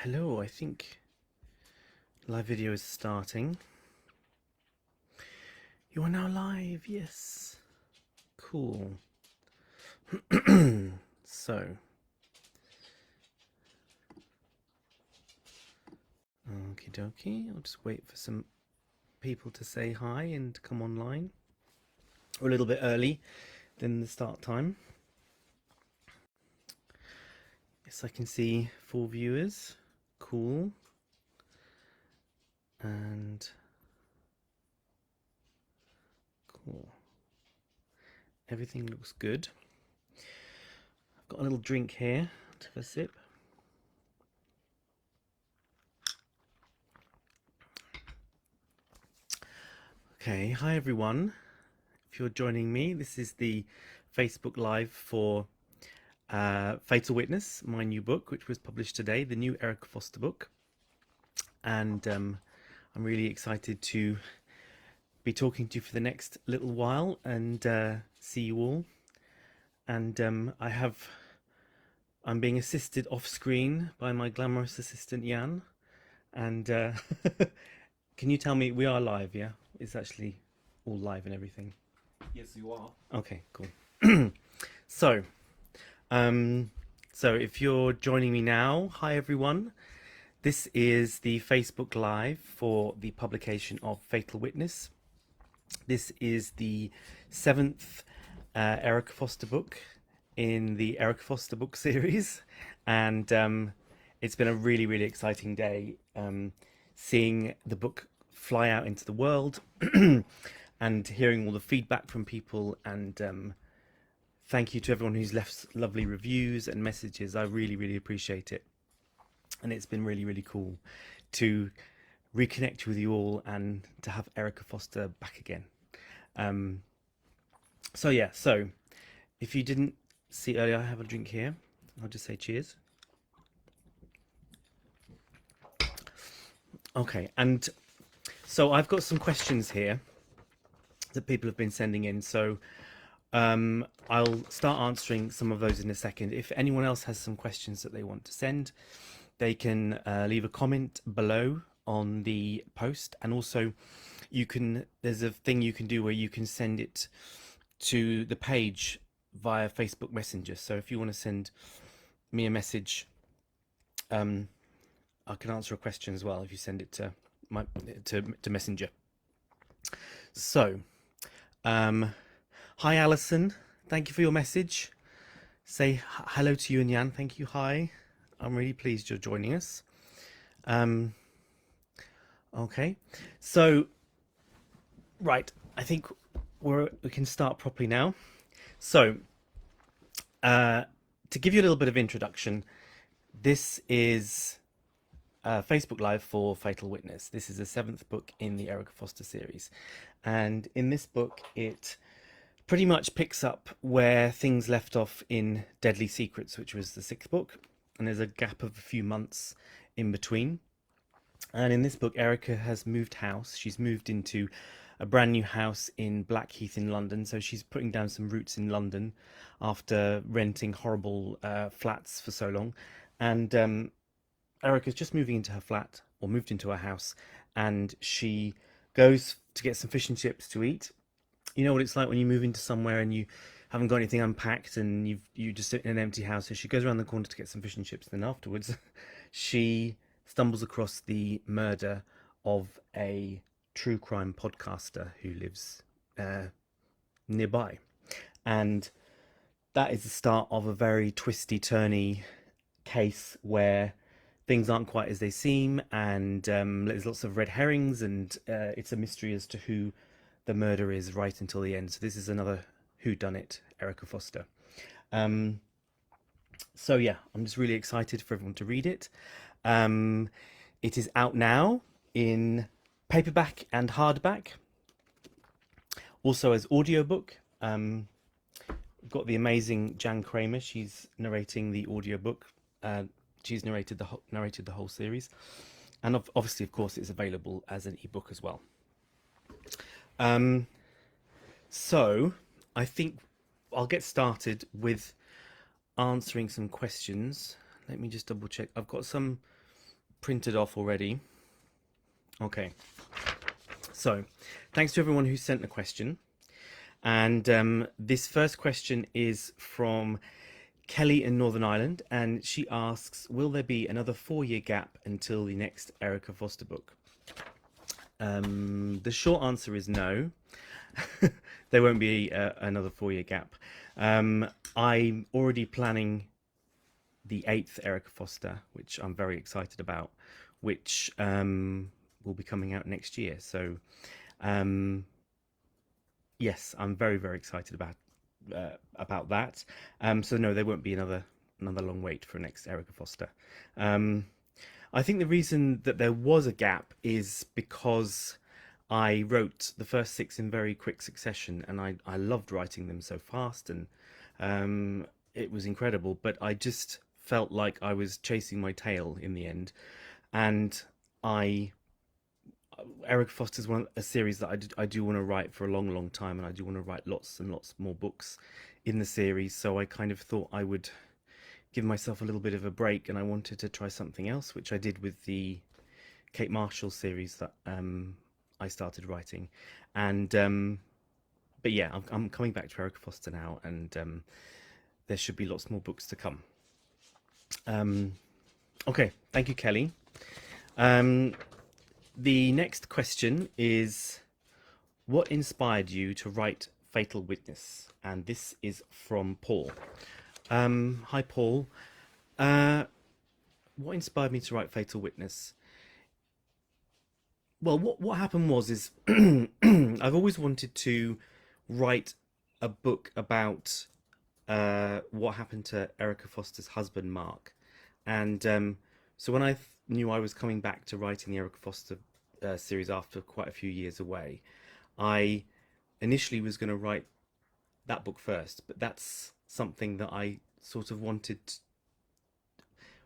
Hello, I think live video is starting. You are now live, yes. Cool. So, okie dokie, I'll just wait for some people to say hi and come online. We're a little bit early than the start time. Yes, I can see 4 viewers. Cool. And cool. Everything looks good. I've got a little drink here. I'll take a sip. Okay, hi everyone. If you're joining me, this is the Facebook Live for Fatal Witness, my new book, which was published today, the new Erika Foster book. And I'm really excited to be talking to you for the next little while and see you all. And I'm being assisted off screen by my glamorous assistant Jan. And can you tell me, we are live, yeah? It's actually all live and everything. Yes, you are. Okay, cool. So, so if you're joining me now, hi everyone. This is the Facebook Live for the publication of Fatal Witness. This is the 7th Erika Foster book in the Erika Foster book series, and it's been a really exciting day seeing the book fly out into the world and hearing all the feedback from people, and thank you to everyone who's left lovely reviews and messages. I really appreciate it, and it's been really cool to reconnect with you all and to have Erika Foster back again. So yeah, so if you didn't see earlier, I have a drink here. I'll just say cheers. Okay, and so I've got some questions here that people have been sending in. So I'll start answering some of those in a second. If anyone else has some questions that they want to send, they can leave a comment below on the post, and also there's a thing you can do where you can send it to the page via Facebook Messenger. So if you want to send me a message, I can answer a question as well if you send it to to Messenger. So hi Alison, thank you for your message. Say hello to you and Jan. Thank you. Hi, I'm really pleased you're joining us. Okay, so right, I think we can start properly now. So to give you a little bit of introduction, this is Facebook Live for Fatal Witness. This is the 7th book in the Erika Foster series, and in this book it pretty much picks up where things left off in Deadly Secrets, which was the 6th book, and there's a gap of a few months in between. And in this book, Erika has moved house. She's moved into a brand new house in Blackheath in London. So she's putting down some roots in London after renting horrible flats for so long. And Erika's just moving into her flat, or moved into her house, and she goes to get some fish and chips to eat. You know what it's like when you move into somewhere and you haven't got anything unpacked and you just sit in an empty house. So she goes around the corner to get some fish and chips, and then afterwards she stumbles across the murder of a true crime podcaster who lives nearby. And that is the start of a very twisty turny case where things aren't quite as they seem, and there's lots of red herrings, and it's a mystery as to who the murder is right until the end. So this is another whodunit, Erika Foster. So yeah, I'm just really excited for everyone to read it. It is out now in paperback and hardback, also as audiobook. We've got the amazing Jan Kramer. She's narrating the audiobook. She's narrated the whole series, and obviously, of course, it's available as an ebook as well. So I think I'll get started with answering some questions. Let me just double check. I've got some printed off already. Okay, so thanks to everyone who sent a question. And this first question is from Kelly in Northern Ireland, and she asks, will there be another 4-year gap until the next Erika Foster book? The short answer is no. There won't be another 4-year gap. I'm already planning the 8th Erika Foster, which I'm very excited about, which will be coming out next year. So, yes, I'm very, very excited about that. So no, there won't be another long wait for next Erika Foster. I think the reason that there was a gap is because I wrote the first 6 in very quick succession, and I loved writing them so fast, and it was incredible. But I just felt like I was chasing my tail in the end, and I Erika Foster's a series that I do want to write for a long, long time, and I do want to write lots and lots more books in the series. So I kind of thought I would give myself a little bit of a break, and I wanted to try something else, which I did with the Kate Marshall series that I started writing. And but yeah, I'm coming back to Erika Foster now, and there should be lots more books to come. Okay, thank you, Kelly. The next question is, what inspired you to write Fatal Witness? And this is from Paul. Hi, Paul. What inspired me to write Fatal Witness? Well, what happened is I've always wanted to write a book about what happened to Erika Foster's husband, Mark. And so when I knew I was coming back to writing the Erika Foster series after quite a few years away, I initially was going to write that book first, but that's something that I sort of wanted.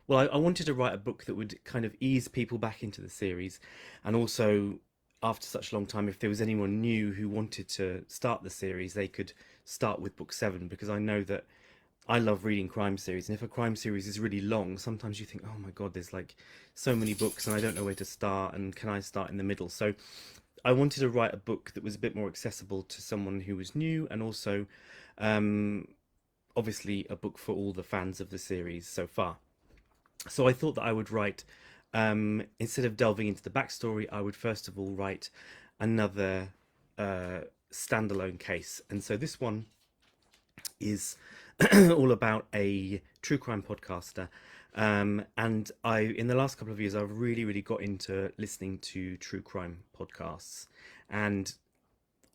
Well, I wanted to write a book that would kind of ease people back into the series, and also, after such a long time, if there was anyone new who wanted to start the series, they could start with book 7, because I know that I love reading crime series, and if a crime series is really long, sometimes you think, oh my god, there's like so many books and I don't know where to start, and can I start in the middle? So I wanted to write a book that was a bit more accessible to someone who was new, and also obviously a book for all the fans of the series so far. So I thought that I would write, instead of delving into the backstory, I would first of all write another standalone case. And so this one is all about a true crime podcaster. And in the last couple of years, I've really got into listening to true crime podcasts. And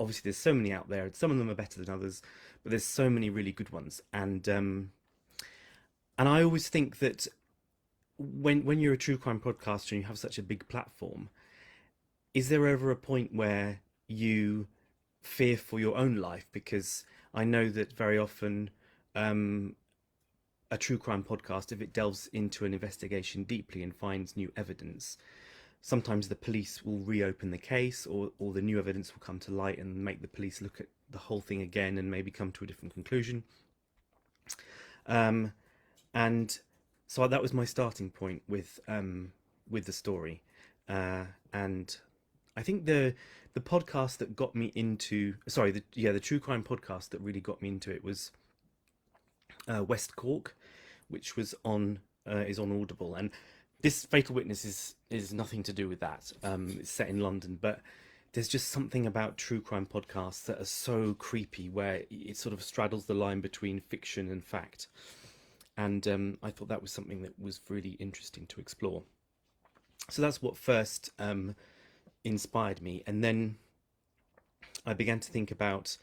obviously there's so many out there. Some of them are better than others, but there's so many really good ones. And I always think that when you're a true crime podcaster and you have such a big platform, is there ever a point where you fear for your own life? Because I know that very often a true crime podcast, if it delves into an investigation deeply and finds new evidence, sometimes the police will reopen the case, or the new evidence will come to light and make the police look at the whole thing again and maybe come to a different conclusion. And so that was my starting point with the story, and I think the podcast that got me into the true crime podcast that really got me into it was West Cork, which was on is on Audible, and this Fatal Witness is nothing to do with that. It's set in London, but there's just something about true crime podcasts that are so creepy, where it sort of straddles the line between fiction and fact. And I thought that was something that was really interesting to explore. So that's what first inspired me. And then I began to think about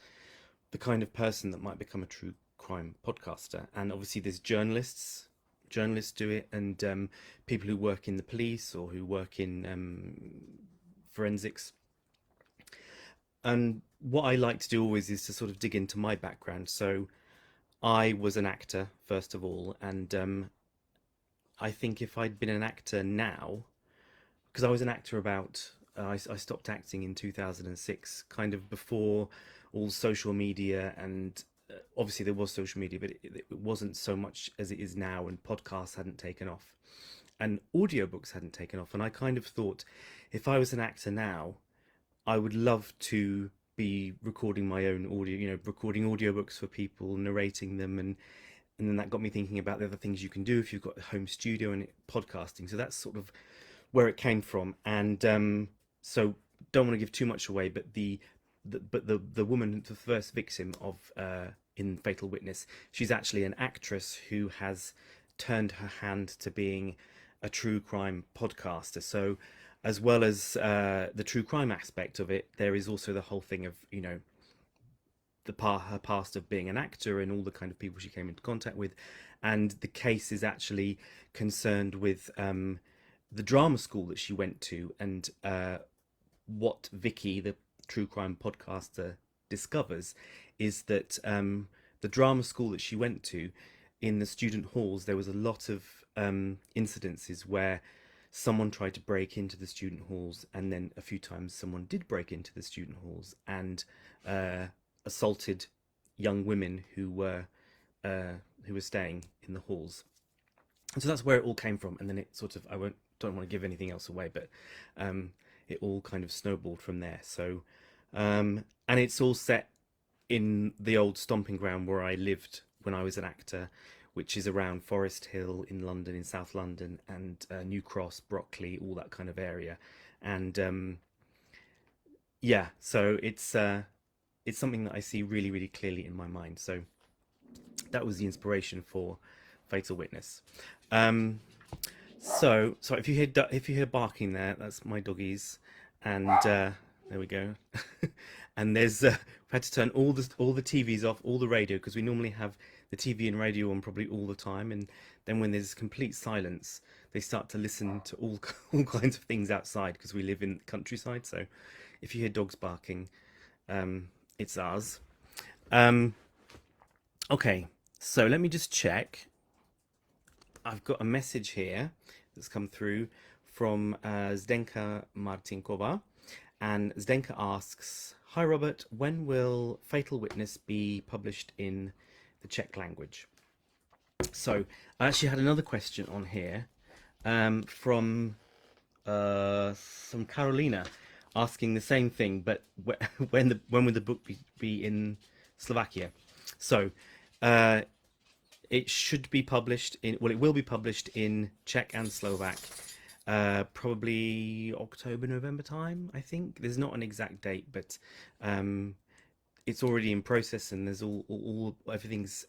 the kind of person that might become a true crime podcaster. And obviously there's journalists do it, and people who work in the police or who work in forensics. And what I like to do always is to sort of dig into my background. So I was an actor, first of all, and I think if I'd been an actor now, because I was an actor I stopped acting in 2006, kind of before all social media, and obviously there was social media, but it wasn't so much as it is now, and podcasts hadn't taken off. and audiobooks hadn't taken off. And I kind of thought, if I was an actor now, I would love to be recording my own audio, recording audiobooks for people, narrating them, and then that got me thinking about the other things you can do if you've got a home studio and podcasting. So that's sort of where it came from. And so don't want to give too much away, but the woman, the first victim of in Fatal Witness, she's actually an actress who has turned her hand to being a true crime podcaster. So as well as the true crime aspect of it, there is also the whole thing of her past of being an actor and all the kind of people she came into contact with, and the case is actually concerned with the drama school that she went to, and what Vicky, the true crime podcaster, discovers is that the drama school that she went to, in the student halls, there was a lot of incidences where someone tried to break into the student halls, and then a few times someone did break into the student halls and assaulted young women who were staying in the halls. And so that's where it all came from. And then it sort of, don't want to give anything else away, but it all kind of snowballed from there. So and it's all set in the old stomping ground where I lived when I was an actor, which is around Forest Hill in London, in South London, and New Cross, Brockley, all that kind of area. And yeah, so it's something that I see really, really clearly in my mind. So that was the inspiration for Fatal Witness. So if you hear barking there, that's my doggies, and there we go. And there's we've had to turn all the TVs off, all the radio, because we normally have the TV and radio on probably all the time, and then when there's complete silence, they start to listen to all kinds of things outside, because we live in the countryside. So if you hear dogs barking, it's ours. Okay, so let me just check. I've got a message here that's come through from Zdenka Martinkova, and Zdenka asks, "Hi Robert, when will Fatal Witness be published in the Czech language?" So I actually had another question on here from Carolina, asking the same thing, but when would the book be in Slovakia? So it should be published in, well, it will be published in Czech and Slovak, probably October, November time, I think. There's not an exact date, but it's already in process, and there's everything's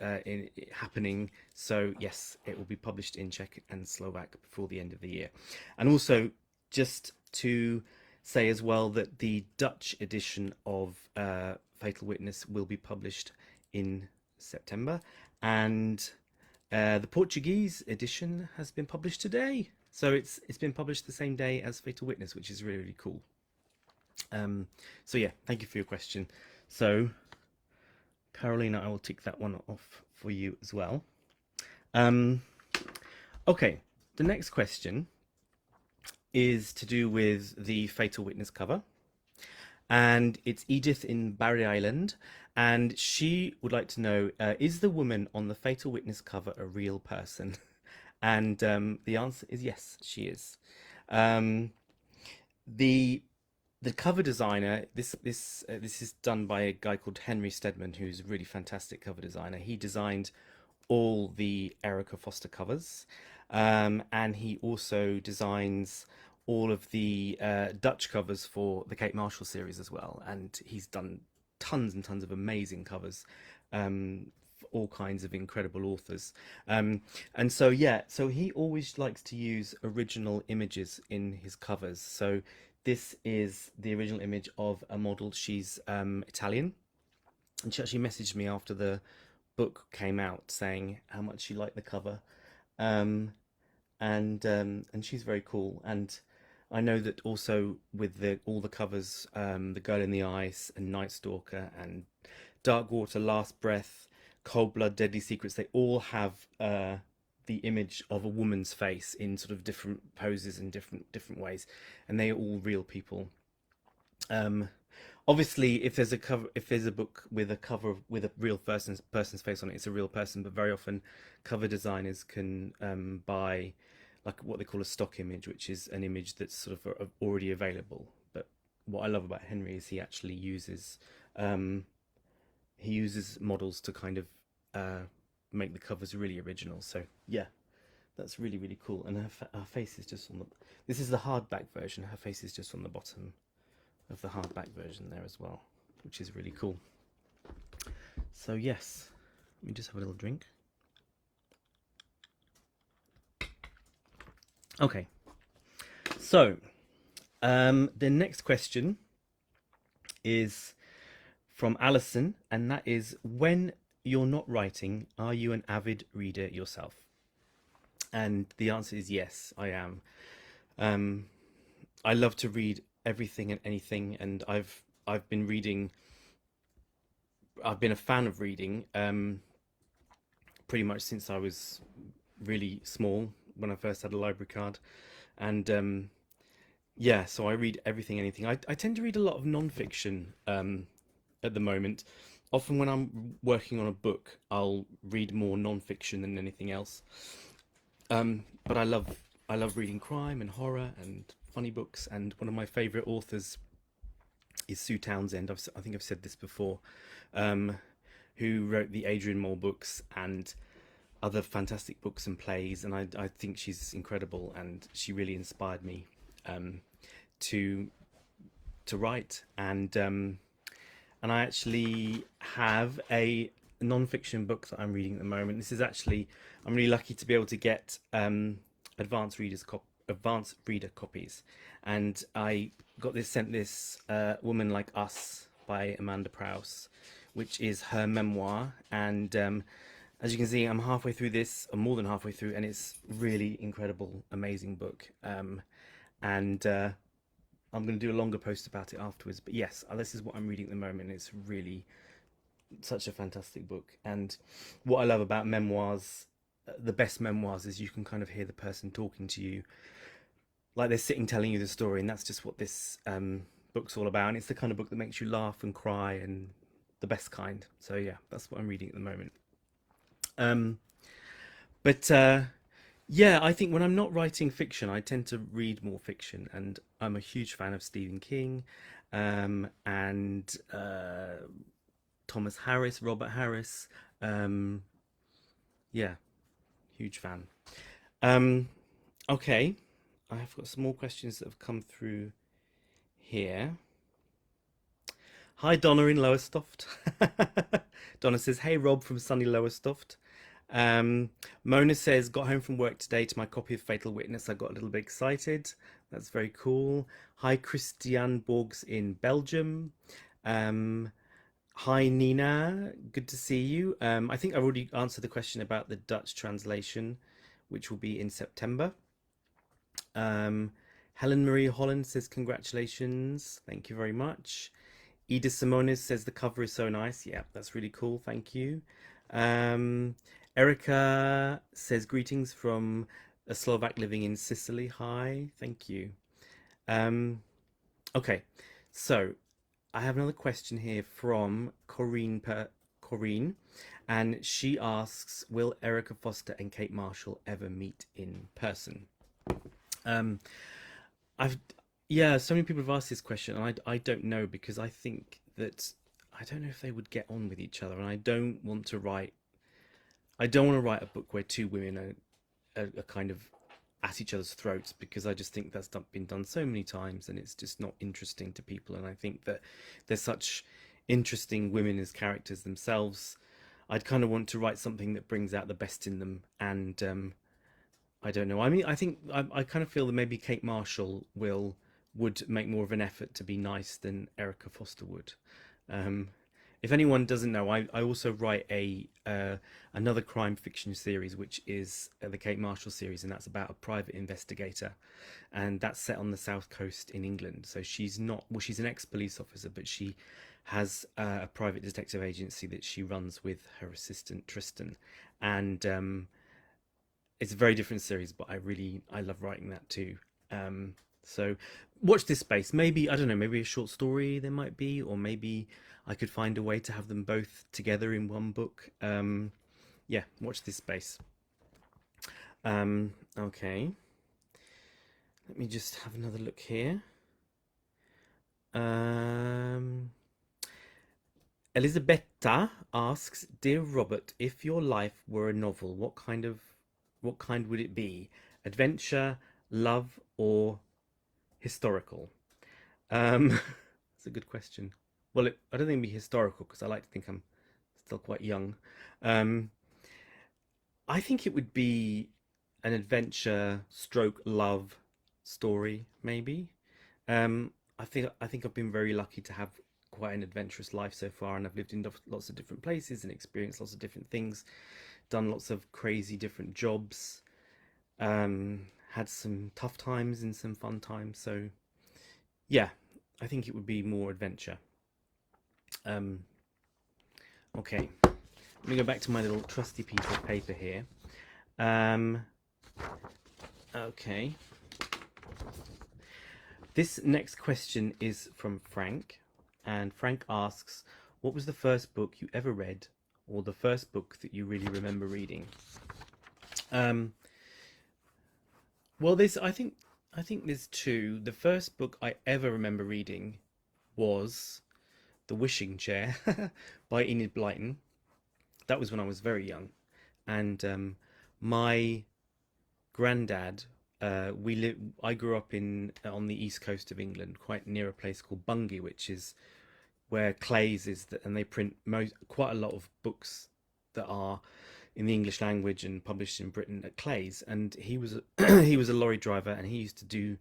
happening. So yes, it will be published in Czech and Slovak before the end of the year. And also, just to say as well, that the Dutch edition of Fatal Witness will be published in September, and the Portuguese edition has been published today. So it's been published the same day as Fatal Witness, which is really, really cool. So yeah, thank you for your question. So Carolina, I will tick that one off for you as well. Okay, the next question is to do with the Fatal Witness cover, and it's Edith in Barry Island, and she would like to know, is the woman on the Fatal Witness cover a real person? And the answer is yes, she is. The cover designer, this is done by a guy called Henry Stedman, who's a really fantastic cover designer. He designed all the Erika Foster covers, and he also designs all of the Dutch covers for the Kate Marshall series as well. And he's done tons and tons of amazing covers for all kinds of incredible authors. And so yeah, so he always likes to use original images in his covers. So this is the original image of a model. She's Italian, and she actually messaged me after the book came out saying how much she liked the cover, and she's very cool. And I know that also with all the covers, The Girl in the Ice and Night Stalker and Dark Water, Last Breath, Cold Blood, Deadly Secrets, they all have the image of a woman's face in sort of different poses and different ways, and they are all real people. Obviously, if there's a book with a cover with a real person's face on it, it's a real person. But very often, cover designers can buy like what they call a stock image, which is an image that's sort of already available. But what I love about Henry is he actually um, uses models to kind of uh, make the covers really original. So yeah, that's really really cool. And her face is just on the. This is the hardback version. Her face is just on the bottom of the hardback version there as well, which is really cool. So yes, let me just have a little drink. Okay, so the next question is from Alison, and that is, when you're not writing, are you an avid reader yourself? And the answer is yes, I am. Um, I love to read everything and anything, and I've been reading. I've been a fan of reading pretty much since I was really small when I first had a library card, and yeah, so I read everything, anything. I tend to read a lot of non-fiction at the moment. Often when I'm working on a book, I'll read more non-fiction than anything else. But I love reading crime and horror and funny books. And one of my favorite authors is Sue Townsend. I think I've said this before, um, who wrote the Adrian Mole books and other fantastic books and plays. And I think she's incredible, and she really inspired me um, to write. And I actually have a non-fiction book that I'm reading at the moment. This is actually, I'm really lucky to be able to get advanced reader copies, and I got this sent this Woman Like Us by Amanda Prowse, which is her memoir. And as you can see, I'm halfway through this, or more than halfway through, and it's really incredible, amazing book. And I'm going to do a longer post about it afterwards. But yes, this is what I'm reading at the moment. It's really such a fantastic book. And what I love about memoirs, the best memoirs, is you can kind of hear the person talking to you, like they're sitting telling you the story. And that's just what this book's all about. And it's the kind of book that makes you laugh and cry, and the best kind. So yeah, that's what I'm reading at the moment. Um, but Yeah, I think when I'm not writing fiction, I tend to read more fiction, and I'm a huge fan of Stephen King, and Thomas Harris, Robert Harris. Um, yeah, huge fan. Um, okay, I've got some more questions that have come through here. Hi, Donna in Lowestoft. Donna says, "Hey, Rob from sunny Lowestoft." Um, Mona says, "Got home from work today to my copy of Fatal Witness. I got a little bit excited. That's very cool." Hi, Christian Borgs in Belgium. Um, Hi, Nina. Good to see you. I think I've already answered the question about the Dutch translation, which will be in September. Um, Helen Marie Holland says, "Congratulations. Thank you very much." Ida Simonis says, "The cover is so nice." Yeah, that's really cool. Thank you. Um, Erika says, "Greetings from a Slovak living in Sicily." Hi, thank you. Um, okay, so I have another question here from Corinne, and she asks, "Will Erika Foster and Kate Marshall ever meet in person?" Um, I've Yeah, so many people have asked this question, and I don't know, because I think that I don't know if they would get on with each other, and I don't want to write a book where two women are kind of at each other's throats, because I just think that's been done so many times, and it's just not interesting to people. And I think that they're such interesting women as characters themselves. I'd kind of want to write something that brings out the best in them. And I don't know. I mean, I think I kind of feel that maybe Kate Marshall will would make more of an effort to be nice than Erika Foster would. Um, if anyone doesn't know, I also write a another crime fiction series, which is the Kate Marshall series, and that's about a private investigator, and that's set on the south coast in England. So she's not, well, she's an ex-police officer, but she has a private detective agency that she runs with her assistant Tristan, and it's a very different series, but I love writing that too. So watch this space. Maybe, I don't know, maybe a short story there might be, or maybe I could find a way to have them both together in one book. Yeah, watch this space. Okay. Let me just have another look here. Um, Elisabetta asks, "Dear Robert, if your life were a novel, what kind would it be? Adventure, love, or historical?" That's a good question. Well, I don't think it'd be historical because I like to think I'm still quite young. Um, I think it would be an adventure stroke love story, maybe. I think I've been very lucky to have quite an adventurous life so far, and I've lived in lots of different places and experienced lots of different things, done lots of crazy different jobs, had some tough times and some fun times. So yeah, I think it would be more adventure. Um, okay, let me go back to my little trusty piece of paper here. Um, okay, this next question is from Frank, and Frank asks, "What was the first book you ever read, or the first book that you really remember reading?" Um, well, I think there's two. The first book I ever remember reading was The Wishing Chair by Enid Blyton. That was when I was very young, and my granddad. I grew up in on the east coast of England, quite near a place called Bungay, which is where Clay's is, and they print quite a lot of books that are in the English language and published in Britain at Clay's. And he was he was a lorry driver, and he used to do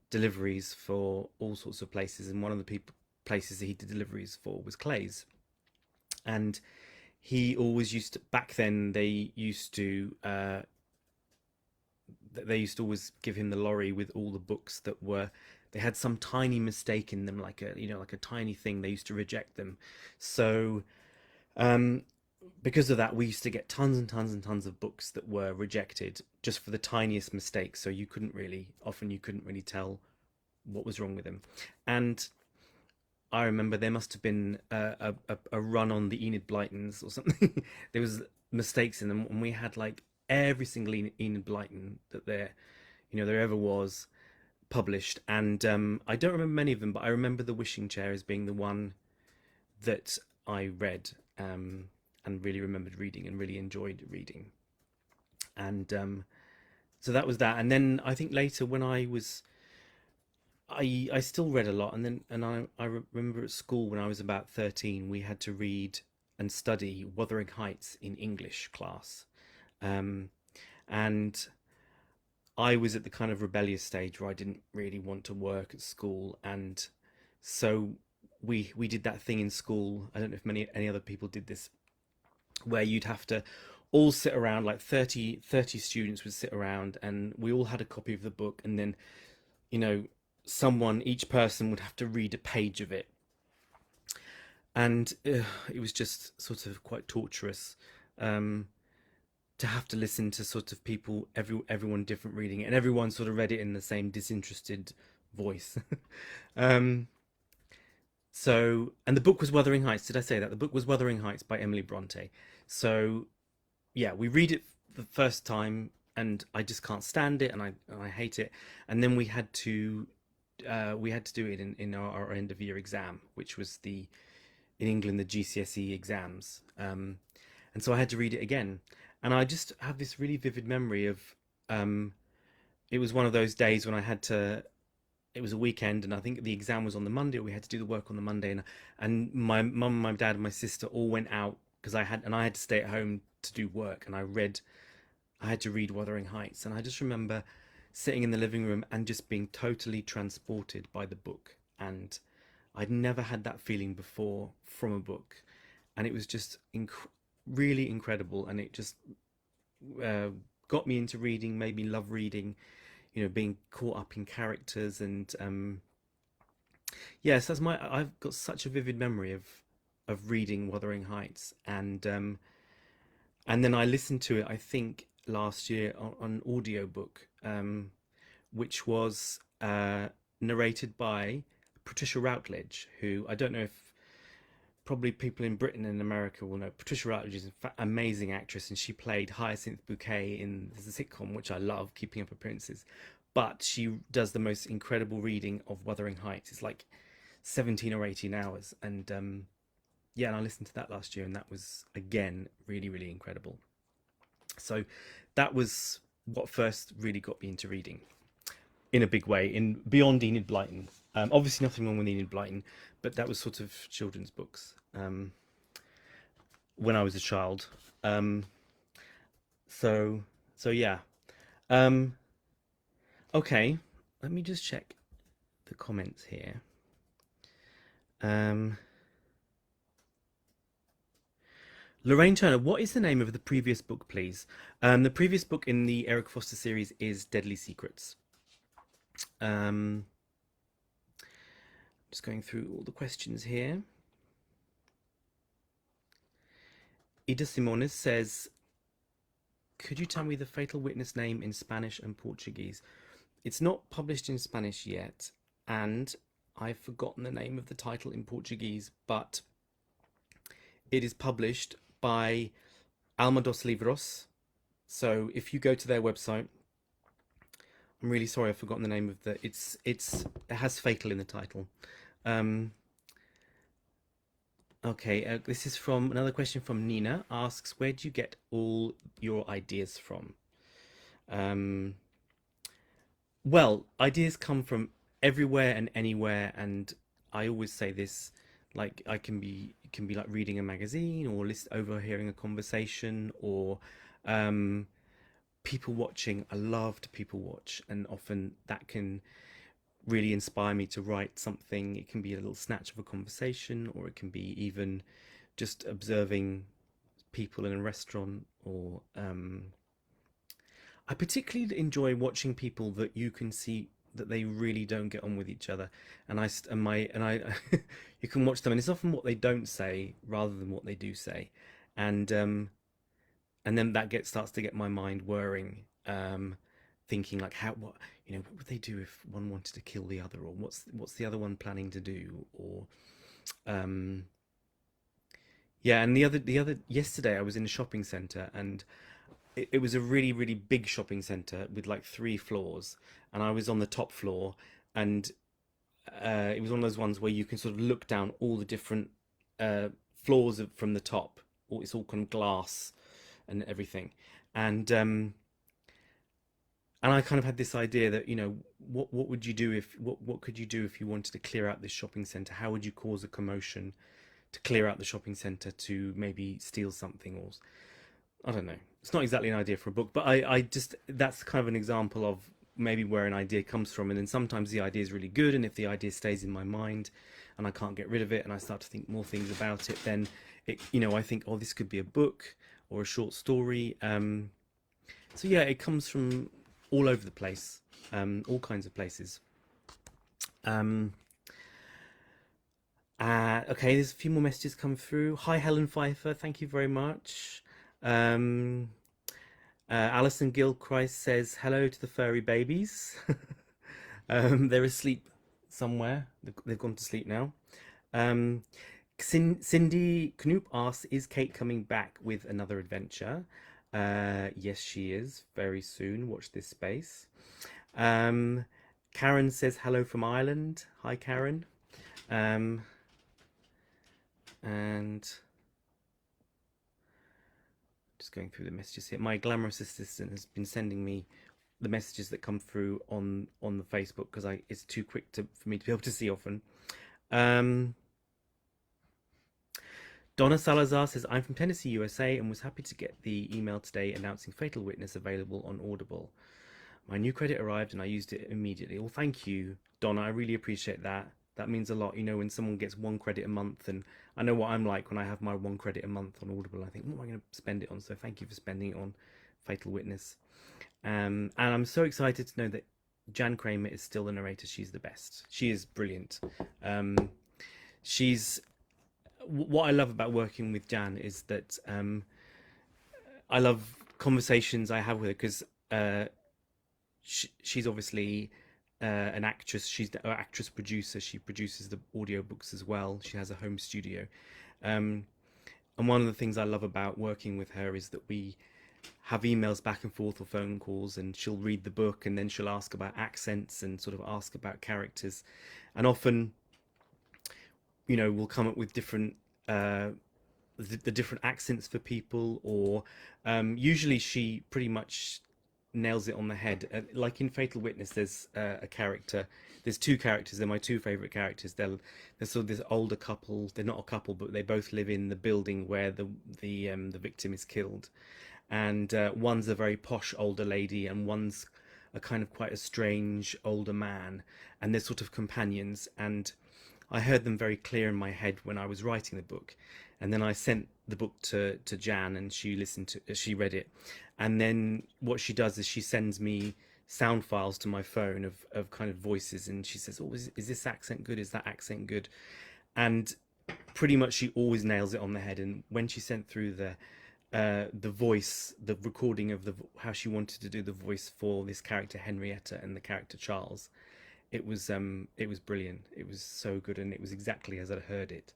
deliveries for all sorts of places. And one of the places that he did deliveries for was Clay's. And he always used to, back then they used to always give him the lorry with all the books that were, they had some tiny mistake in them, like a tiny thing. They used to reject them. So um because of that, we used to get tons and tons and tons of books that were rejected just for the tiniest mistake. So you couldn't really tell what was wrong with them. And I remember there must have been a run on the Enid Blytons or something. There was mistakes in them, and we had like every single Enid Blyton there ever was published. And I don't remember many of them, but I remember The Wishing Chair as being the one that I read, and really remembered reading and really enjoyed reading. And so that was that. And then I think later when I still read a lot, and I remember at school when I was about 13, we had to read and study Wuthering Heights in English class. Um, and I was at the kind of rebellious stage where I didn't really want to work at school, and so we did that thing in school. I don't know if any other people did this, where you'd have to all sit around, like thirty students would sit around, and we all had a copy of the book, and then you know each person would have to read a page of it. And it was just sort of quite torturous, um, to have to listen to sort of everyone different reading it, and everyone sort of read it in the same disinterested voice. um, and the book was Wuthering Heights. Did I say that? The book was Wuthering Heights by Emily Bronte. So yeah, we read it the first time, and I just can't stand it, and I hate it. And then we had to do it in our end of year exam, which was the in England the GCSE exams. And so I had to read it again, and I just have this really vivid memory of, um, it was one of those days when I had to. It was a weekend, and I think the exam was on the Monday, or we had to do the work on the Monday, and my mum, my dad, and my sister all went out because I had to stay at home to do work, and I had to read Wuthering Heights, and I just remember sitting in the living room and just being totally transported by the book. And I'd never had that feeling before from a book, and it was just really incredible. And it just uh, got me into reading, made me love reading. Being caught up in characters, and yes, I've got such a vivid memory of reading Wuthering Heights, and then I listened to it, I think last year on an audiobook, which was narrated by Patricia Routledge, who I don't know if probably people in Britain and America will know. Patricia Routledge is an amazing actress, and she played Hyacinth Bouquet in the sitcom, which I love, Keeping Up Appearances. but she does the most incredible reading of Wuthering Heights. It's like 17 or 18 hours, and yeah, and I listened to that last year, and that was again really, really incredible. So that was what first really got me into reading in a big way, in beyond Enid Blyton. Obviously, nothing wrong with Enid Blyton, but that was sort of children's books when I was a child. Um, so, so yeah. Um, okay, let me just check the comments here. Um, Lorraine Turner, what is the name of the previous book, please? The previous book in the Erika Foster series is Deadly Secrets. Um, just going through all the questions here. Ida Simones says, could you tell me the Fatal Witness name in Spanish and Portuguese? It's not published in Spanish yet, and I've forgotten the name of the title in Portuguese, but it is published by Alma dos Livros. So if you go to their website, I'm really sorry I've forgotten the name of the. It has fatal in the title. Um, okay, this is from another question from Nina. Asks, where do you get all your ideas from? Um, well, ideas come from everywhere and anywhere, and I always say this, like I can be it can be like reading a magazine or overhearing a conversation or um, people watching. I love to people watch, and often that can really inspire me to write something. It can be a little snatch of a conversation, or it can be even just observing people in a restaurant. Or I particularly enjoy watching people that you can see that they really don't get on with each other, and I you can watch them, and it's often what they don't say rather than what they do say, and then that gets starts to get my mind whirring, thinking like how what what would they do if one wanted to kill the other, or what's the other one planning to do, or um yeah. And the other yesterday I was in a shopping center, and it was a really really big shopping center with like 3 floors, and I was on the top floor, and it was one of those ones where you can sort of look down all the different uh floors from the top. It's all kind of glass and everything, and I kind of had this idea that what would you do if what could you do if you wanted to clear out this shopping center? How would you cause a commotion to clear out the shopping center to maybe steal something, or I don't know. It's not exactly an idea for a book, but I just that's kind of an example of maybe where an idea comes from, and then sometimes the idea is really good, and if the idea stays in my mind and I can't get rid of it and I start to think more things about it, then I think, oh, this could be a book or a short story. So yeah, it comes from all over the place, all kinds of places. Um, okay, there's a few more messages come through. Hi, Helen Pfeiffer. Thank you very much. Um, Alison Gilchrist says hello to the furry babies. They're asleep somewhere. They've gone to sleep now. Um, Cindy Knoop asks, is Kate coming back with another adventure? Yes, she is. Very soon. Watch this space. Um, Karen says hello from Ireland. Hi, Karen. Um, and just going through the messages here. My glamorous assistant has been sending me the messages that come through on the Facebook, because it's too quick for me to be able to see often. Donna Salazar says, I'm from Tennessee, USA, and was happy to get the email today announcing Fatal Witness available on Audible. My new credit arrived and I used it immediately. Well, thank you, Donna. I really appreciate that. That means a lot, when someone gets 1 credit a month, and I know what I'm like when I have my 1 credit a month on Audible. I think, what am I going to spend it on? So thank you for spending it on Fatal Witness. And I'm so excited to know that Jan Kramer is still the narrator. She's the best. She is brilliant. She's What I love about working with Jan is that I love conversations I have with her, because she's obviously an actress. She's an actress producer. She produces the audiobooks as well. She has a home studio. And one of the things I love about working with her is that have emails back and forth or phone calls, and she'll read the book and then she'll ask about accents and sort of ask about characters, and often, we'll come up with different uh, the different accents for people, or usually she pretty much nails it on the head. Like in Fatal Witness, there's a character. There's two characters. They're my two favorite characters. They're sort of this older couple. They're not a couple, but they both live in the building where the victim is killed. And one's a very posh older lady, and one's a kind of quite a strange older man. And they're sort of companions. And I heard them very clear in my head when I was writing the book, and then I sent the book to Jan, and she read it, and then what she does is she sends me sound files to my phone of kind of voices, and she says, "Oh, is this accent good? Is that accent good?" And pretty much she always nails it on the head. And when she sent through the voice, the recording of how she wanted to do the voice for this character Henrietta and the character Charles, it was brilliant. It was so good, and it was exactly as I'd heard it.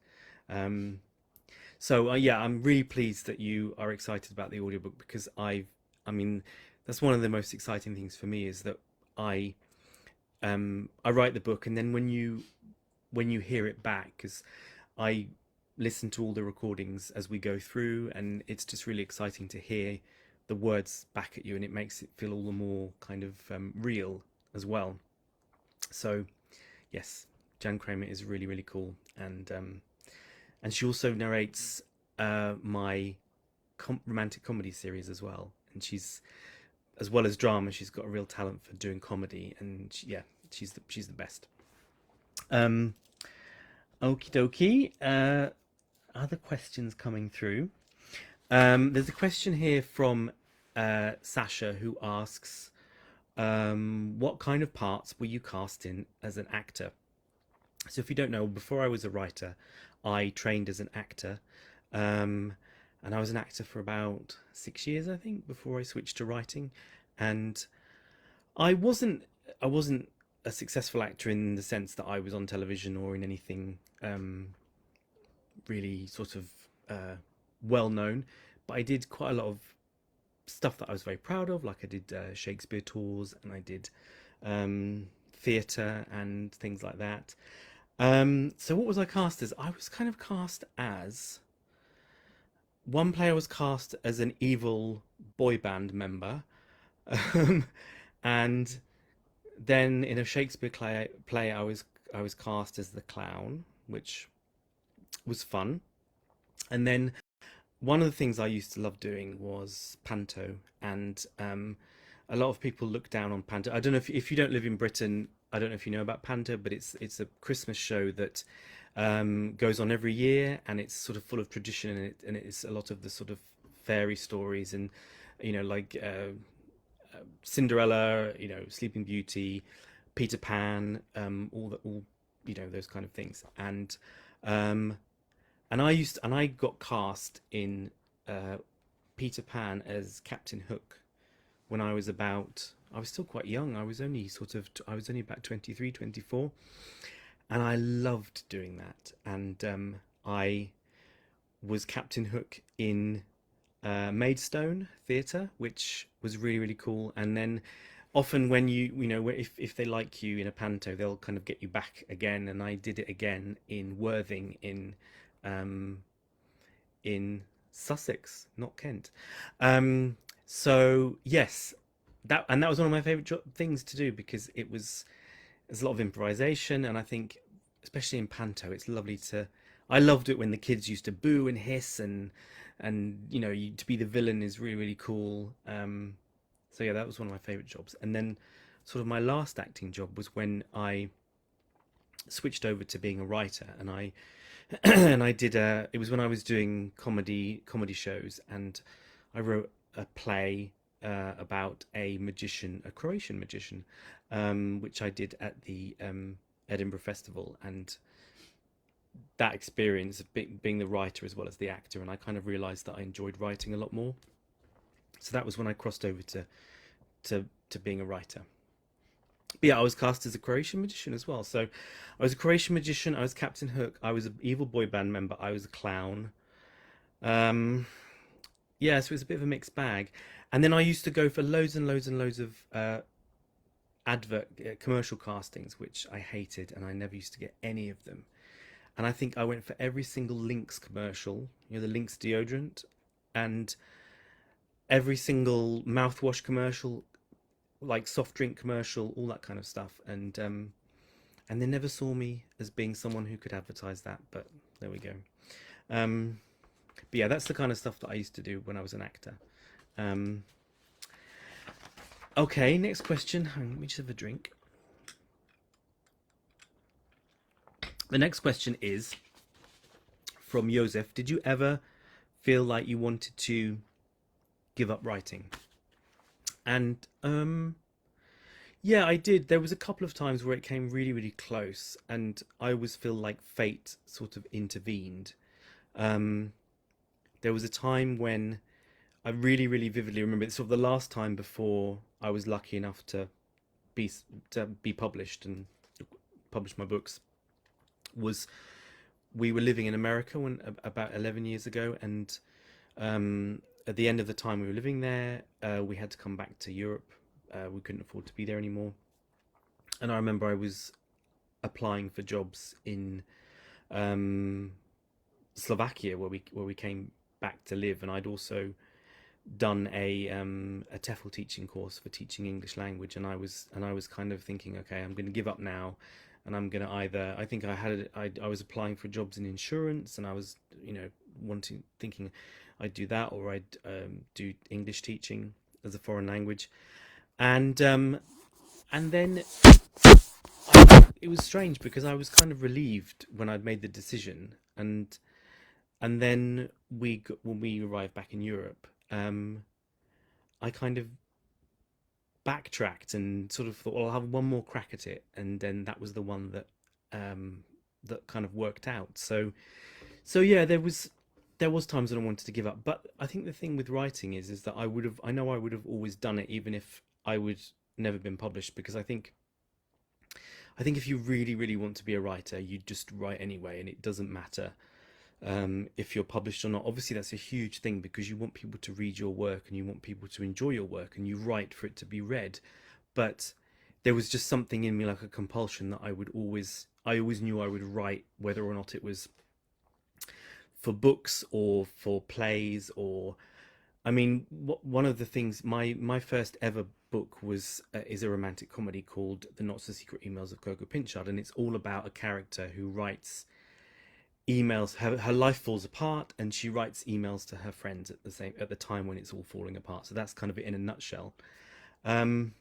Um, so yeah, I'm really pleased that you are excited about the audiobook, because I mean, that's one of the most exciting things for me, is that I I write the book, and then when you hear it back, because I listen to all the recordings as we go through, and it's just really exciting to hear the words back at you, and it makes it feel all the more kind of real as well. So yes, Jan Kramer is really really cool, and she also narrates my romantic comedy series as well. And she's, as well as drama, she's got a real talent for doing comedy, and yeah, she's the best. Um, Okie dokie. Other questions coming through. There's a question here from Sasha, who asks, what kind of parts were you cast in as an actor? So if you don't know, before I was a writer, I trained as an actor. Um, and I was an actor for about 6 years, I think, before I switched to writing. And I wasn't I wasn't a successful actor in the sense that I was on television or in anything really sort of uh, well known, but I did quite a lot of stuff that I was very proud of. Like I did Shakespeare tours, and I did theatre and things like that. So what was I cast as? I was kind of cast as, one player was cast as an evil boy band member, um, and then in a Shakespeare play I was cast as the clown, which was fun. And then one of the things I used to love doing was panto, and a lot of people look down on panto. I don't know if you don't live in Britain. I don't know if you know about panto, but it's a Christmas show that goes on every year, and it's sort of full of tradition, and it's a lot of the sort of fairy stories, and like Cinderella, Sleeping Beauty, Peter Pan, all those kind of things, um, and I got cast in uh, Peter Pan as Captain Hook when I was still quite young. I was only about 23, 24, and I loved doing that. And I was Captain Hook in Maidstone Theatre, which was really really cool. And then often when if they like you in a panto, they'll kind of get you back again. And I did it again in Worthing um, in Sussex, not Kent. So yes, that was one of my favorite things to do, because there's a lot of improvisation, and I think especially in panto, it's lovely to. I loved it when the kids used to boo and hiss, and to be the villain is really really cool. So yeah, that was one of my favorite jobs. And then sort of my last acting job was when I switched over to being a writer, and I and I did it was when I was doing comedy shows, and I wrote a play about a magician, a Croatian magician, which I did at the Edinburgh Festival. And that experience of being the writer as well as the actor, and I kind of realized that I enjoyed writing a lot more. So that was when I crossed over to being a writer. But yeah, I was cast as a Croatian magician as well. So I was a Croatian magician, I was Captain Hook, I was an evil boy band member, I was a clown. Um, yeah, so it was a bit of a mixed bag. And then I used to go for loads and loads and loads of advert commercial castings, which I hated, and I never used to get any of them. And I think I went for every single Lynx commercial, the Lynx deodorant, and every single mouthwash commercial, like soft drink commercial, all that kind of stuff. And they never saw me as being someone who could advertise that. But there we go. Um, but yeah, that's the kind of stuff that I used to do when I was an actor. Um, okay, next question. Hang on, let me just have a drink. The next question is from Joseph. Did you ever feel like you wanted to give up writing? And yeah, I did. There was a couple of times where it came really, really close, and I always feel like fate sort of intervened. Um, there was a time when I really, really vividly remember it's sort of the last time before I was lucky enough be to be published and publish my books. Was we were living in America when about 11 years ago, and at the end of the time we were living there, we had to come back to Europe. We couldn't afford to be there anymore, and I remember I was applying for jobs in um, Slovakia where we came back to live, and I'd also done a TEFL teaching course for teaching English language, and I was kind of thinking, okay, I'm going to give up now, and I'm going to either I think I was applying for jobs in insurance, and I was thinking I'd do that, or I'd do English teaching as a foreign language, and then it was strange because I was kind of relieved when I'd made the decision, and then when we arrived back in Europe, I kind of backtracked and sort of thought, well, I'll have one more crack at it, and then that was the one that kind of worked out. So yeah, there was times that I wanted to give up, but I think the thing with writing is that I know I would have always done it even if I would never been published, because I think if you really, really want to be a writer, you just write anyway, and it doesn't matter if you're published or not. Obviously, that's a huge thing because you want people to read your work and you want people to enjoy your work, and you write for it to be read. But there was just something in me, like a compulsion, that I always knew I would write, whether or not it was for books or for plays, or I mean, one of the things, my first ever book was is a romantic comedy called The Not So Secret Emails of Coco Pinchard, and it's all about a character who writes emails. Her life falls apart, and she writes emails to her friends at the time when it's all falling apart. So that's kind of it in a nutshell. Um,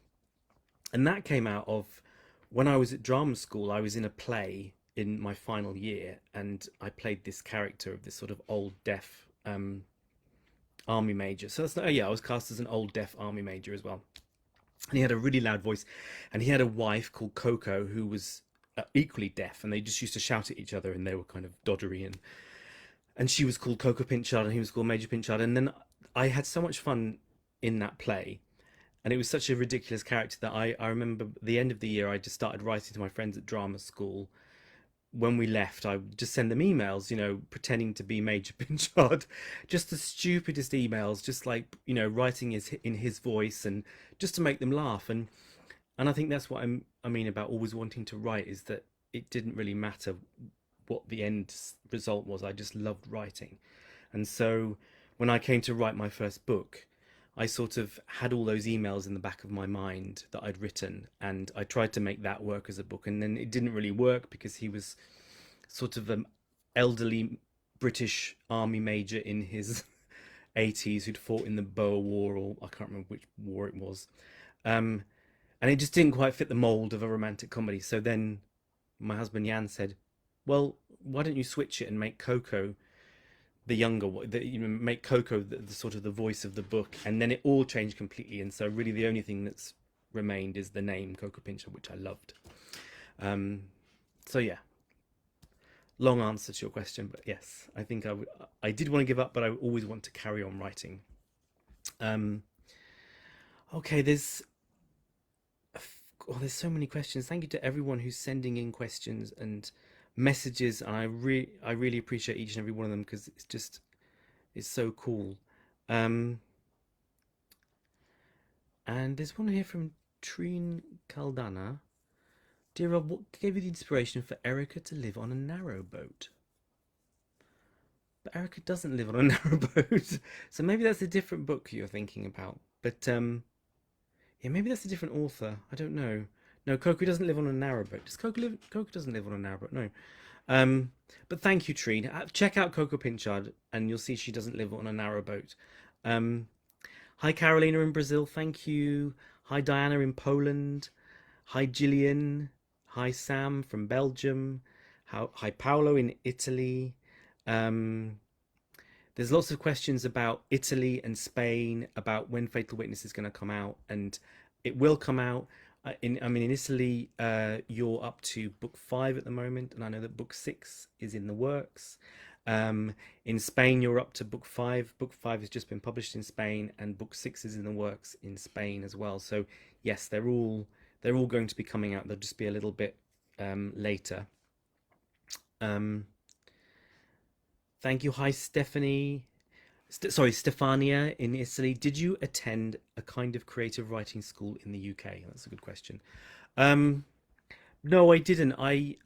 and that came out of when I was at drama school. I was in a play in my final year, and I played this character of this sort of old deaf army major. So that's yeah, I was cast as an old deaf army major as well. And he had a really loud voice, and he had a wife called Coco who was equally deaf, and they just used to shout at each other, and they were kind of doddery, and she was called Coco Pinchard and he was called Major Pinchard. And then I had so much fun in that play, and it was such a ridiculous character that I remember at the end of the year I just started writing to my friends at drama school. When we left, I would just send them emails, pretending to be Major Pinchard, just the stupidest emails, just like writing in his voice, and just to make them laugh. And I think that's what I mean about always wanting to write, is that it didn't really matter what the end result was. I just loved writing. And so when I came to write my first book, I sort of had all those emails in the back of my mind that I'd written, and I tried to make that work as a book. And then it didn't really work because he was sort of an elderly British army major in his 80s who'd fought in the Boer War, or I can't remember which war it was. Um, and it just didn't quite fit the mold of a romantic comedy. So then my husband Jan said, "Well, why don't you switch it and make Coco the younger one? Make Coco the sort of the voice of the book." And then it all changed completely. And so really, the only thing that's remained is the name Coco Pincher, which I loved. Um, so yeah, long answer to your question, but yes, I think I did want to give up, but I always want to carry on writing. Um, okay, there's so many questions. Thank you to everyone who's sending in questions and messages, and I really appreciate each and every one of them because it's so cool. Um, And there's one here from Trine Caldana. Dear Rob, what gave you the inspiration for Erica to live on a narrow boat? But Erica doesn't live on a narrow boat. So maybe that's a different book you're thinking about. But yeah, maybe that's a different author. I don't know. No, Coco doesn't live on a narrow boat. Does Coco live? Coco doesn't live on a narrow boat. No. Um, but thank you, Trine. Check out Coco Pinchard, and you'll see she doesn't live on a narrow boat. Um, Hi, Carolina in Brazil. Thank you. Hi, Diana in Poland. Hi, Gillian. Hi, Sam from Belgium. Hi, Paolo in Italy. Um, there's lots of questions about Italy and Spain, about when Fatal Witness is going to come out, and it will come out. In Italy, you're up to book 5 at the moment, and I know that book 6 is in the works. In Spain, you're up to book 5. Book 5 has just been published in Spain, and book 6 is in the works in Spain as well. So yes, they're all going to be coming out. They'll just be a little bit later. Um, Thank you. Hi, Stephanie. Stefania in Italy. Did you attend a kind of creative writing school in the UK? That's a good question. Um, no, I didn't. I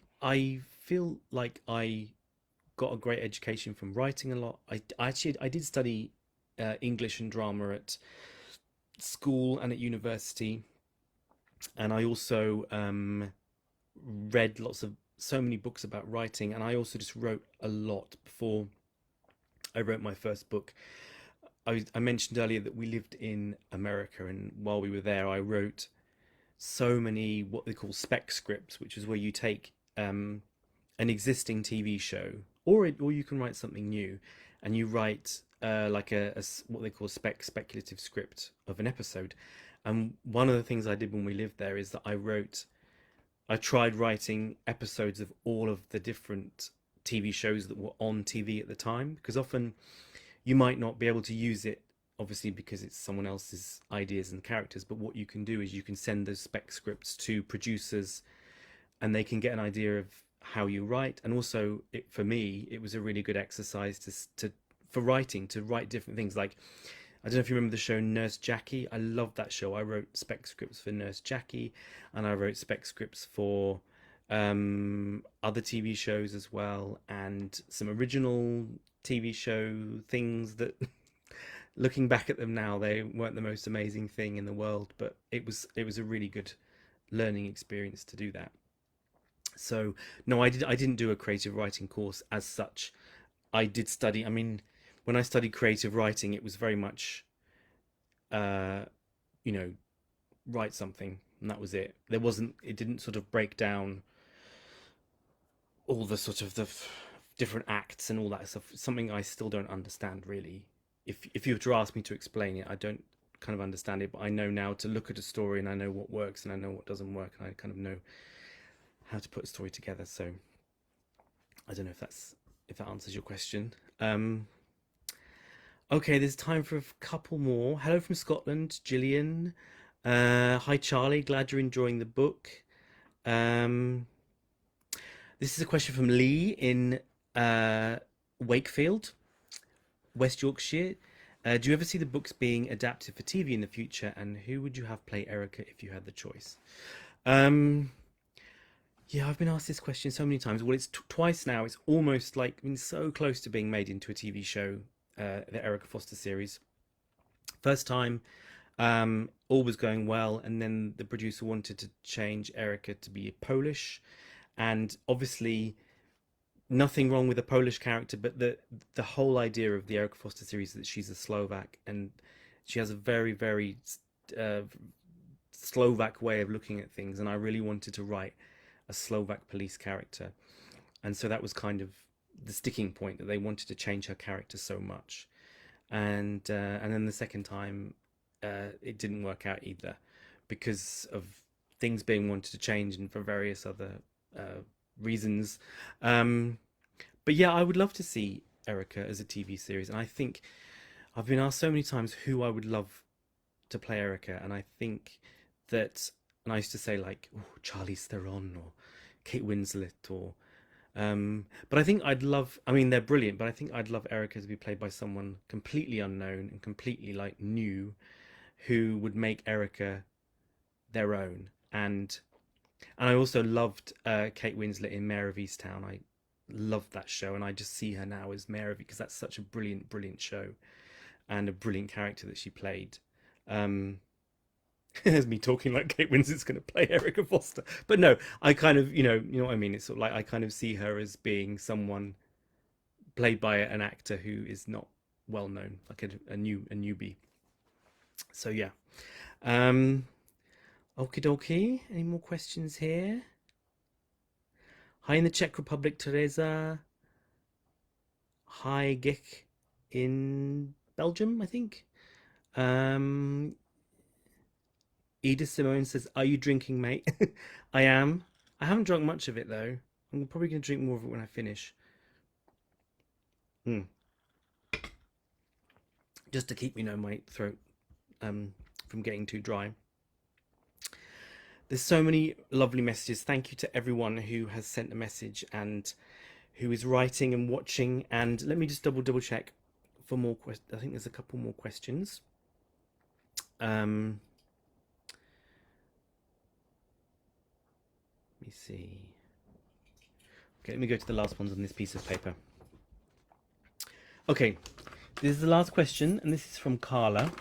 feel like I got a great education from writing a lot. I did study English and drama at school and at university, and I also read lots of so many books about writing, and I also just wrote a lot before I wrote my first book. I mentioned earlier that we lived in America, and while we were there, I wrote so many what they call spec scripts, which is where you take an existing TV show, or you can write something new, and you write like what they call speculative script of an episode. And one of the things I did when we lived there is that I tried writing episodes of all of the different TV shows that were on TV at the time, because often you might not be able to use it, obviously, because it's someone else's ideas and characters. But what you can do is you can send those spec scripts to producers, and they can get an idea of how you write. And also, for me, it was a really good exercise to for writing, to write different things. Like, I don't know if you remember the show Nurse Jackie. I loved that show. I wrote spec scripts for Nurse Jackie, and I wrote spec scripts for other TV shows as well, and some original TV show things that, looking back at them now, they weren't the most amazing thing in the world, but it was a really good learning experience to do that. So no, I didn't do a creative writing course as such. I did study. I mean, when I studied creative writing, it was very much uh, you know, write something, and that was it. There wasn't. It didn't sort of break down all the sort of different acts and all that stuff. Something I still don't understand really. If you were to ask me to explain it, I don't kind of understand it. But I know now to look at a story, and I know what works and I know what doesn't work, and I kind of know how to put a story together. So I don't know if that answers your question. Okay, there's time for a couple more. Hello from Scotland, Gillian. Hi, Charlie. Glad you're enjoying the book. Um, this is a question from Lee in uh, Wakefield, West Yorkshire. Do you ever see the books being adapted for TV in the future? And who would you have play Erica if you had the choice? Um, yeah, I've been asked this question so many times. Well, it's twice now. It's almost like been so close to being made into a TV show, the Erika Foster series. First time, all was going well, and then the producer wanted to change Erica to be Polish, and obviously nothing wrong with a Polish character, but the whole idea of the Erika Foster series is that she's a Slovak, and she has a very uh, Slovak way of looking at things, and I really wanted to write a Slovak police character, and so that was kind of the sticking point, that they wanted to change her character so much, and then the second time, it didn't work out either, because of things being wanted to change and for various other reasons. Um, but yeah, I would love to see Erica as a TV series, and I think I've been asked so many times who I would love to play Erica, and I think that, and I used to say like, oh, Charlize Theron or Kate Winslet, or but I think I'd love. I mean, they're brilliant, but I think I'd love Erica to be played by someone completely unknown and completely like new, who would make Erika their own. And I also loved Kate Winslet in Mayor of Easttown. I loved that show, and I just see her now as Mayor of, because that's such a brilliant, brilliant show and a brilliant character that she played. Um, There's me talking like Kate Winslet's going to play Erika Foster, but no, I kind of, you know what I mean. It's sort of like I kind of see her as being someone played by an actor who is not well known, like a newbie. So yeah. Um, Okie dokie. Any more questions here? Hi in the Czech Republic, Teresa. Hi, Gick in Belgium, I think. Um, Edith Simone says, "Are you drinking, mate?" I am. I haven't drunk much of it though. I'm probably going to drink more of it when I finish. Mm. Just to keep, my throat from getting too dry. There's so many lovely messages. Thank you to everyone who has sent a message and who is writing and watching. And let me just double check for more questions. I think there's a couple more questions. Let me see. Okay, let me go to the last ones on this piece of paper. Okay, this is the last question, and this is from Carla.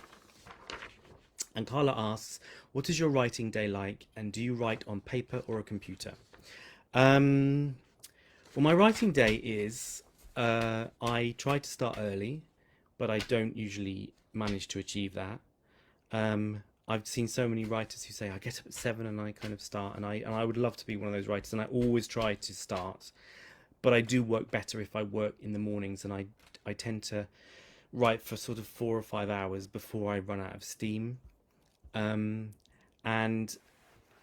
And Carla asks, what is your writing day like, and do you write on paper or a computer? Well, my writing day is, I try to start early, but I don't usually manage to achieve that. I've seen so many writers who say I get up at 7 and I kind of start, and I would love to be one of those writers, and I always try to start, but I do work better if I work in the mornings, and I tend to write for sort of 4 or 5 hours before I run out of steam. And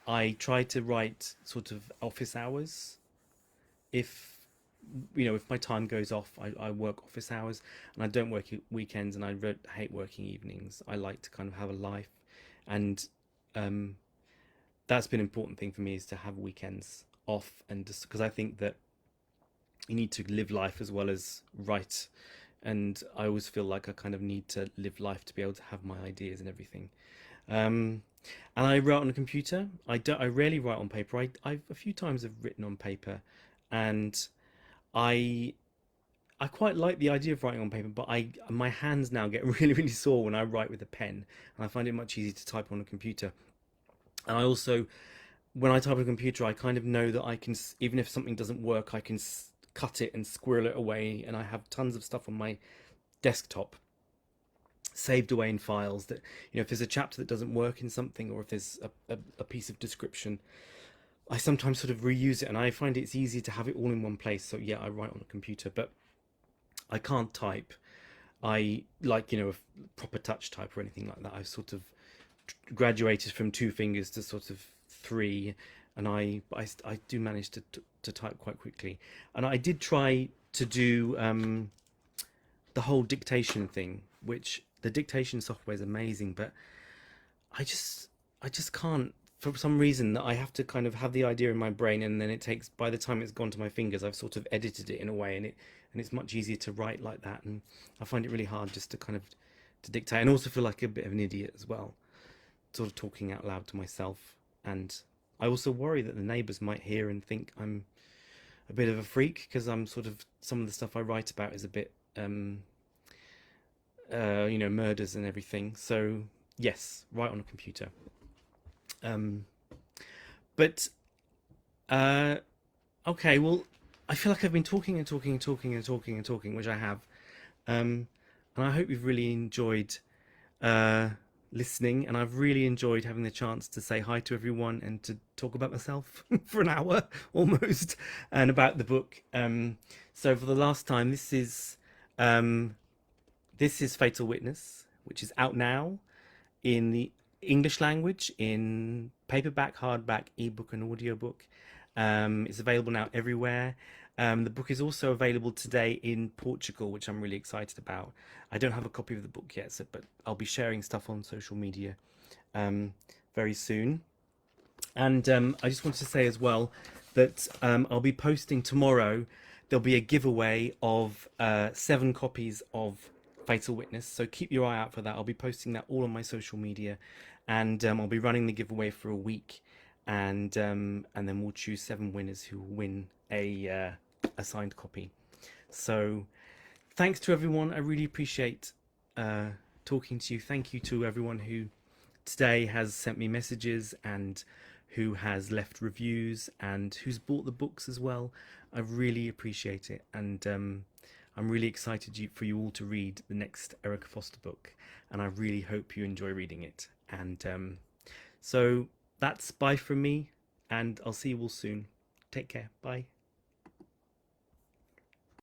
I try to write sort of office hours. If if my time goes off, I work office hours, and I don't work weekends, and I hate working evenings. I like to kind of have a life, and that's been an important thing for me, is to have weekends off, and just because I think that you need to live life as well as write, and I always feel like I kind of need to live life to be able to have my ideas and everything. And I write on a computer. I rarely write on paper. I a few times have written on paper, and I I quite like the idea of writing on paper, but my hands now get really, really sore when I write with a pen, and I find it much easier to type on a computer. And I also, when I type on a computer, I kind of know that I can, even if something doesn't work, I can cut it and squirrel it away, and I have tons of stuff on my desktop saved away in files that, if there's a chapter that doesn't work in something, or if there's a piece of description, I sometimes sort of reuse it, and I find it's easier to have it all in one place. So yeah, I write on a computer, but I can't type. I like, a proper touch type or anything like that. I've sort of graduated from 2 fingers to sort of 3, and I do manage to type quite quickly. And I did try to do the whole dictation thing, which the dictation software is amazing, but I just can't, for some reason. That I have to kind of have the idea in my brain, and then it takes, by the time it's gone to my fingers, I've sort of edited it in a way, and it's much easier to write like that. And I find it really hard just to kind of to dictate, and also feel like a bit of an idiot as well, sort of talking out loud to myself. And I also worry that the neighbours might hear and think I'm a bit of a freak, because I'm sort of, some of the stuff I write about is a bit murders and everything. So yes, write on a computer. But okay, well, I feel like I've been talking and talking and talking and talking and talking, which I have. And I hope you've really enjoyed listening, and I've really enjoyed having the chance to say hi to everyone and to talk about myself for an hour almost, and about the book. So for the last time, this is Fatal Witness, which is out now in the English language, in paperback, hardback, ebook, and audiobook. It's available now everywhere. The book is also available today in Portugal, which I'm really excited about. I don't have a copy of the book yet, but I'll be sharing stuff on social media very soon. And I just wanted to say as well that I'll be posting tomorrow. There'll be a giveaway of 7 copies of Fatal Witness. So keep your eye out for that. I'll be posting that all on my social media, and I'll be running the giveaway for a week, and then we'll choose 7 winners who will win a signed copy. So thanks to everyone. I really appreciate talking to you. Thank you to everyone who today has sent me messages and who has left reviews and who's bought the books as well. I really appreciate it, and I'm really excited for you all to read the next Erika Foster book, and I really hope you enjoy reading it. And so that's bye from me, and I'll see you all soon. Take care. Bye.